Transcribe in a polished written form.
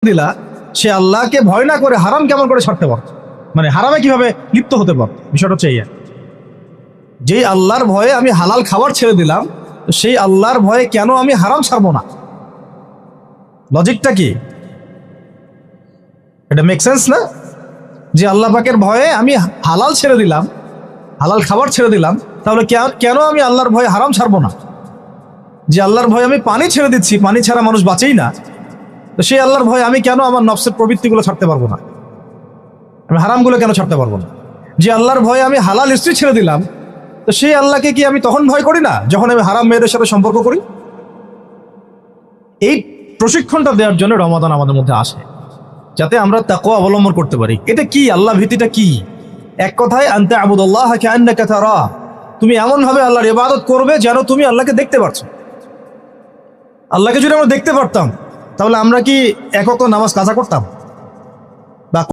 দিলা, সে আল্লাহকে ভয় না করে হারাম কেমন করে ছাড়তে পারত, মানে হারামে কিভাবে লিপ্ত হতে পারত? বিষয়টা হচ্ছে এই, যেই আল্লাহর ভয়ে আমি হালাল খাবার ছেড়ে দিলাম, সেই আল্লাহর ভয়ে কেন আমি হারাম ছাড়বো না? লজিকটা কি? এটা মেক সেন্স না? যে আল্লাহ পাকের ভয়ে আমি হালাল ছেড়ে দিলাম, হালাল খাবার ছেড়ে দিলাম, তাহলে কেন আমি আল্লাহর ভয়ে হারাম ছাড়বো না? যে আল্লাহর ভয়ে আমি পানি ছেড়ে দিচ্ছি, পানি ছাড়া মানুষ বাঁচেই না, তো সেই আল্লাহর ভয়ে আমি কেন আমার নফসের প্রবৃত্তিগুলো ছাড়তে পারবো না? আমি হারামগুলো কেন ছাড়তে পারবো না? যে আল্লাহর ভয়ে আমি হালাল স্ত্রী ছেড়ে দিলাম, তো সেই আল্লাহকে কি আমি তখন ভয় করি না যখন আমি হারাম মেয়েদের সাথে সম্পর্ক করি? এই প্রশিক্ষণটা দেওয়ার জন্য রমাদান আমাদের মধ্যে আসে, যাতে আমরা তাকওয়া অবলম্বন করতে পারি। এটা কি? আল্লাহ ভীতিটা কি? এক কথায় আনতা আবুদুল্লাহ কাআন্নাকা তারা, তুমি এমন ভাবে আল্লাহর ইবাদত করবে যেন তুমি আল্লাহকে দেখতে পারছো। আল্লাহকে যদি আমরা দেখতে পারতাম, তাহলে আমরা কি এক ওয়াক্ত নামাজ কাজা করতাম?